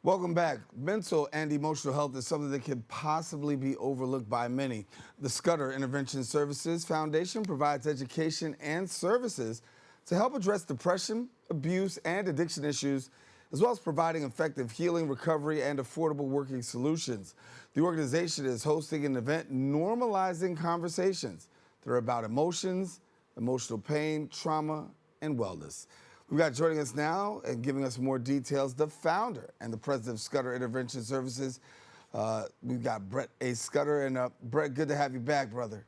Welcome back. Mental and emotional health is something that can possibly be overlooked by many. The Scudder Intervention Services Foundation provides education and services to help address depression, abuse, and addiction issues, as well as providing effective healing, recovery, and affordable working solutions. The organization is hosting an event normalizing conversations that are about emotions, emotional pain, trauma, and wellness. We've got joining us now and giving us more details, the founder and the president of Scudder Intervention Services. We've got Brett A. Scudder. And Brett, good to have you back, brother.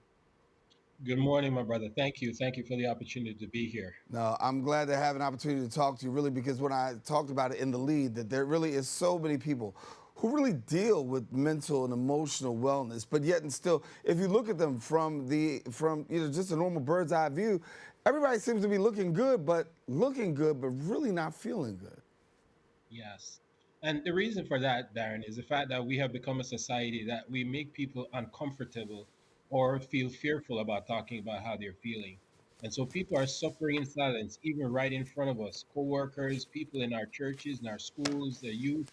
Good morning, my brother. Thank you. Thank you for the opportunity to be here. Now, I'm glad to have an opportunity to talk to you, really, because when I talked about it in the lead, that there really is so many people who really deal with mental and emotional wellness, but yet and still, if you look at them from just a normal bird's eye view, everybody seems to be looking good, but really not feeling good. Yes. And the reason for that, Darren, is the fact that we have become a society that we make people uncomfortable or feel fearful about talking about how they're feeling. And so people are suffering in silence, even right in front of us. Co-workers, people in our churches, in our schools, the youth,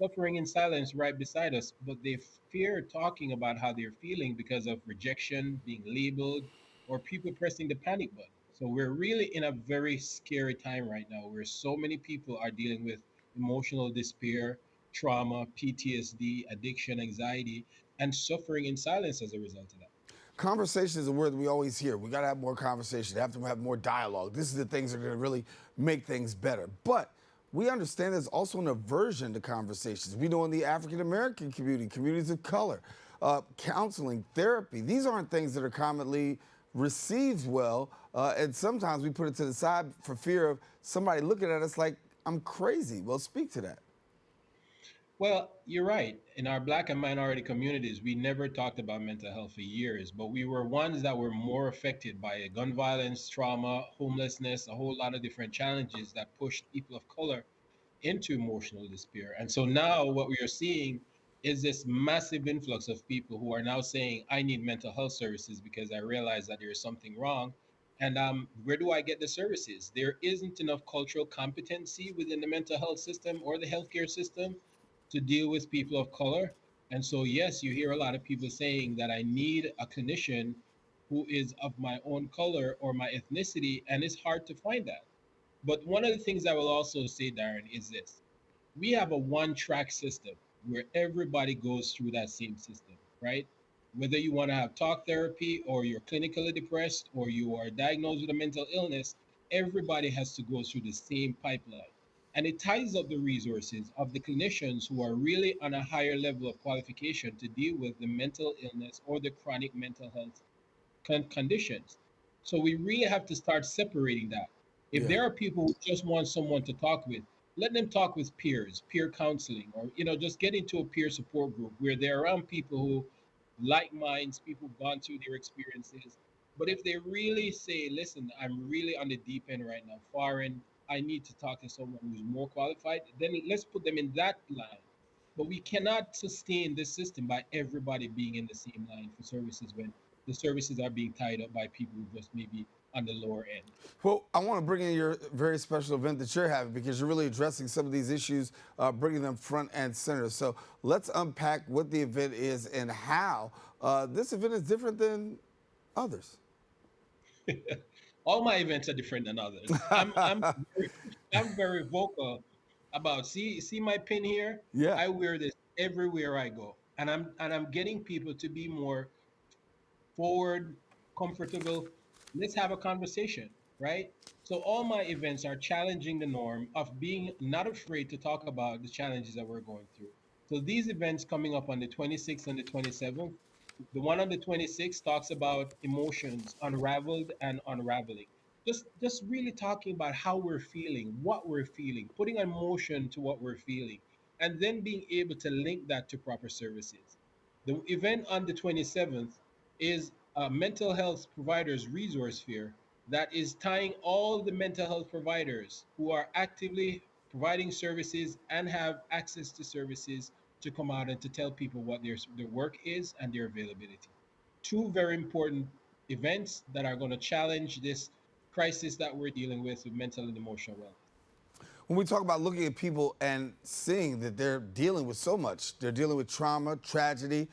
suffering in silence right beside us, but they fear talking about how they're feeling because of rejection, being labeled, or people pressing the panic button. So we're really in a very scary time right now where so many people are dealing with emotional despair, trauma, PTSD, addiction, anxiety, and suffering in silence as a result of that. Conversation is a word that we always hear. We got to have more conversation. We have to have more dialogue. This is the things that are going to really make things better. But we understand there's also an aversion to conversations. We know in the African American community, communities of color, counseling, therapy, these aren't things that are commonly received well. And sometimes we put it to the side for fear of somebody looking at us like I'm crazy. Well, speak to that. Well, you're right. In our Black and minority communities, we never talked about mental health for years, but we were ones that were more affected by gun violence, trauma, homelessness, a whole lot of different challenges that pushed people of color into emotional despair. And so now what we are seeing is this massive influx of people who are now saying, I need mental health services because I realize that there is something wrong. And where do I get the services? There isn't enough cultural competency within the mental health system or the healthcare system to deal with people of color. And so, yes, you hear a lot of people saying that I need a clinician who is of my own color or my ethnicity, and it's hard to find that. But one of the things I will also say, Darren, is this: we have a one track system where everybody goes through that same system, right? Whether you want to have talk therapy or you're clinically depressed or you are diagnosed with a mental illness, everybody has to go through the same pipeline. And it ties up the resources of the clinicians who are really on a higher level of qualification to deal with the mental illness or the chronic mental health conditions. So we really have to start separating that. If Yeah. there are people who just want someone to talk with, let them talk with peers, peer counseling, or just get into a peer support group where they're around people who like minds, people who've gone through their experiences. But if they really say, listen, I'm really on the deep end right now, foreign, I need to talk to someone who's more qualified, then let's put them in that line. But we cannot sustain this system by everybody being in the same line for services when the services are being tied up by people who just maybe on the lower end. Well, I want to bring in your very special event that you're having because you're really addressing some of these issues, bringing them front and center. So let's unpack what the event is and how this event is different than others. All my events are different than others. Very, I'm very vocal about see my pin here. Yeah. I wear this everywhere I go, and I'm getting people to be more forward, comfortable. Let's have a conversation, right? So all my events are challenging the norm of being not afraid to talk about the challenges that we're going through. So these events coming up on the 26th and the 27th, the one on the 26th talks about emotions unraveled and unraveling. Just really talking about how we're feeling, what we're feeling, putting emotion to what we're feeling, and then being able to link that to proper services. The event on the 27th is a mental health providers resource fair that is tying all the mental health providers who are actively providing services and have access to services to come out and to tell people what their work is and their availability. Two very important events that are going to challenge this crisis that we're dealing with mental and emotional wellness. when we talk about looking at people and seeing that they're dealing with so much, they're dealing with trauma, tragedy.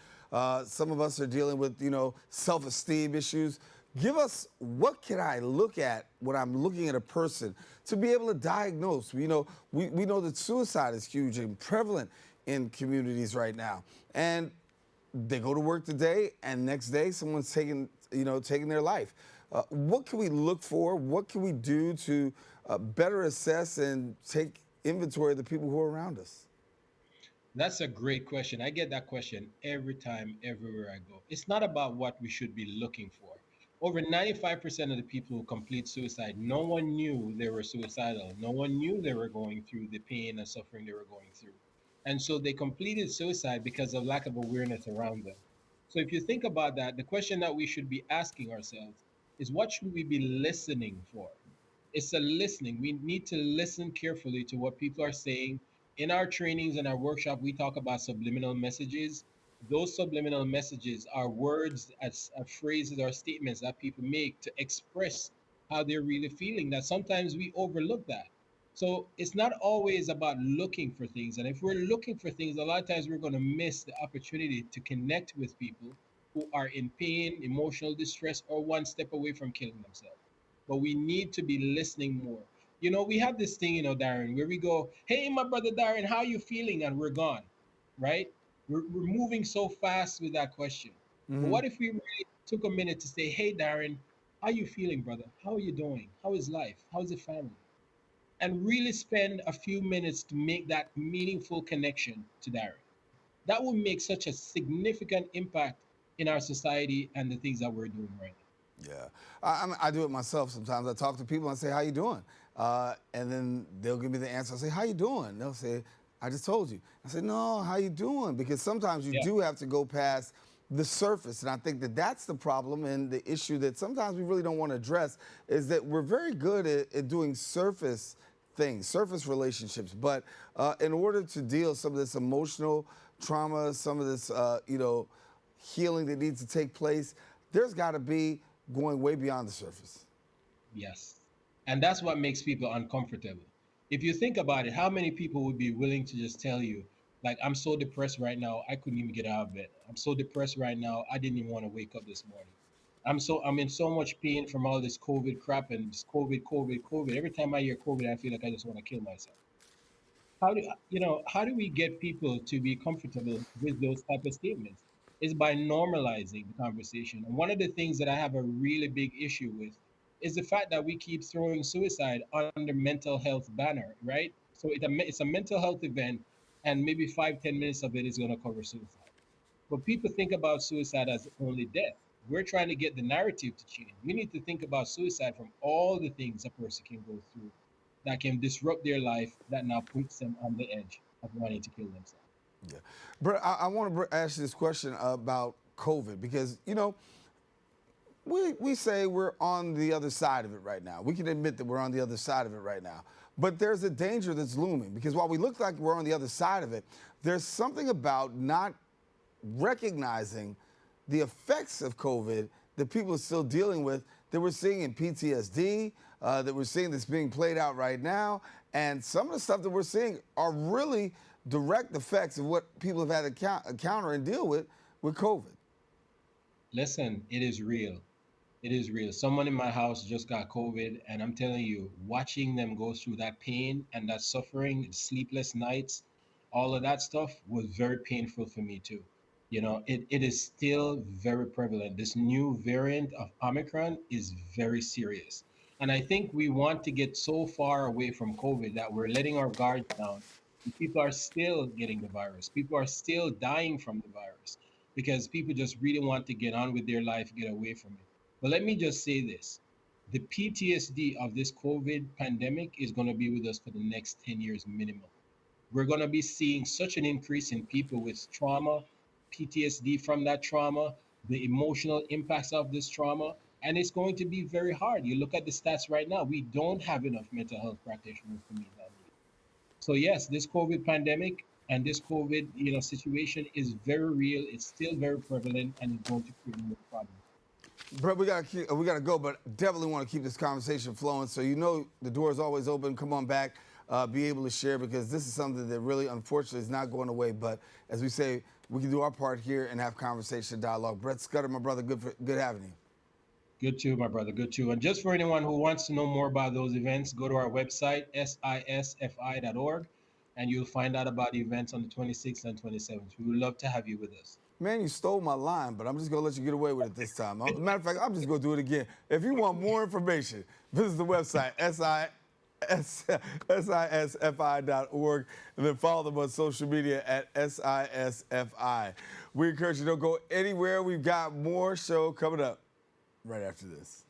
Some of us are dealing with, self-esteem issues. Give us, what can I look at when I'm looking at a person to be able to diagnose? We know that suicide is huge and prevalent in communities right now. And they go to work today, and next day someone's taking their life. What can we look for? What can we do to better assess and take inventory of the people who are around us? That's a great question. I get that question every time, everywhere I go. It's not about what we should be looking for. Over 95% of the people who complete suicide, no one knew they were suicidal. No one knew they were going through the pain and suffering they were going through. And so they completed suicide because of lack of awareness around them. So if you think about that, the question that we should be asking ourselves is, what should we be listening for? It's a listening. We need to listen carefully to what people are saying. In our trainings and our workshop, we talk about subliminal messages. Those subliminal messages are words, as phrases or statements that people make to express how they're really feeling, that sometimes we overlook that. So it's not always about looking for things. And if we're looking for things, a lot of times we're going to miss the opportunity to connect with people who are in pain, emotional distress, or one step away from killing themselves. But we need to be listening more. We have this thing, Darren, where we go, "Hey, my brother Darren, how you feeling?" And we're gone, right? We're moving so fast with that question. But Hmm. what if we really took a minute to say, "Hey, Darren, how you feeling, brother? How are you doing? How is life? How is the family?" And really spend a few minutes to make that meaningful connection to Darren. That will make such a significant impact in our society and the things that we're doing right Yeah, I do it myself sometimes. I talk to people and I say, "How you doing?" And then they'll give me the answer. I say, "How you doing?" They'll say, "I just told you." I say, "No, how you doing?" Because sometimes you now. do have to go past the surface, and I think that that's the problem and the issue that sometimes we really don't want to address is that we're very good at doing surface things, surface relationships, but in order to deal with some of this emotional trauma, some of this, healing that needs to take place, there's got to be going way beyond the surface. Yes. And that's what makes people uncomfortable. If you think about it, how many people would be willing to just tell you, like, "I'm so depressed right now, I couldn't even get out of bed. I'm so depressed right now, I didn't even want to wake up this morning. I'm in so much pain from all this COVID crap and this COVID, COVID, COVID. Every time I hear COVID, I feel like I just want to kill myself." How do we get people to be comfortable with those type of statements? Is by normalizing the conversation. And one of the things that I have a really big issue with is the fact that we keep throwing suicide under mental health banner, right? So it's a mental health event, and maybe 5-10 minutes of it is going to cover suicide. But people think about suicide as only death. We're trying to get the narrative to change. We need to think about suicide from all the things a person can go through that can disrupt their life, that now puts them on the edge of wanting to kill themselves. Yeah. But I want to ask you this question about COVID because, we say we're on the other side of it right now. We can admit that we're on the other side of it right now. But there's a danger that's looming because while we look like we're on the other side of it, there's something about not recognizing the effects of COVID that people are still dealing with that we're seeing in PTSD, that we're seeing that's being played out right now. And some of the stuff that we're seeing are really direct effects of what people have had to encounter and deal with COVID. Listen, it is real. It is real. Someone in my house just got COVID, and I'm telling you, watching them go through that pain and that suffering, sleepless nights, all of that stuff was very painful for me too. It is still very prevalent. This new variant of Omicron is very serious. And I think we want to get so far away from COVID that we're letting our guards down. People are still getting the virus. People are still dying from the virus because people just really want to get on with their life, get away from it. But let me just say this: the PTSD of this COVID pandemic is going to be with us for the next 10 years minimum. We're going to be seeing such an increase in people with trauma, PTSD from that trauma, the emotional impacts of this trauma, and it's going to be very hard. You look at the stats right now, we don't have enough mental health practitioners to meet that need. So yes, this COVID pandemic and this COVID, situation is very real. It's still very prevalent, and it's going to create more problems. Brett, we gotta go, but definitely want to keep this conversation flowing. So the door is always open. Come on back. be able to share, because this is something that really, unfortunately, is not going away. But as we say, we can do our part here and have conversation, dialogue. Brett Scudder, my brother, good having you. Good too, my brother. Good too. And just for anyone who wants to know more about those events, go to our website, sisfi.org, and you'll find out about the events on the 26th and 27th. We would love to have you with us. Man, you stole my line, but I'm just going to let you get away with it this time. Matter of fact, I'm just going to do it again. If you want more information, visit the website, sisfi.org, and then follow them on social media at SISFI. We encourage you to don't go anywhere. We've got more show coming up right after this.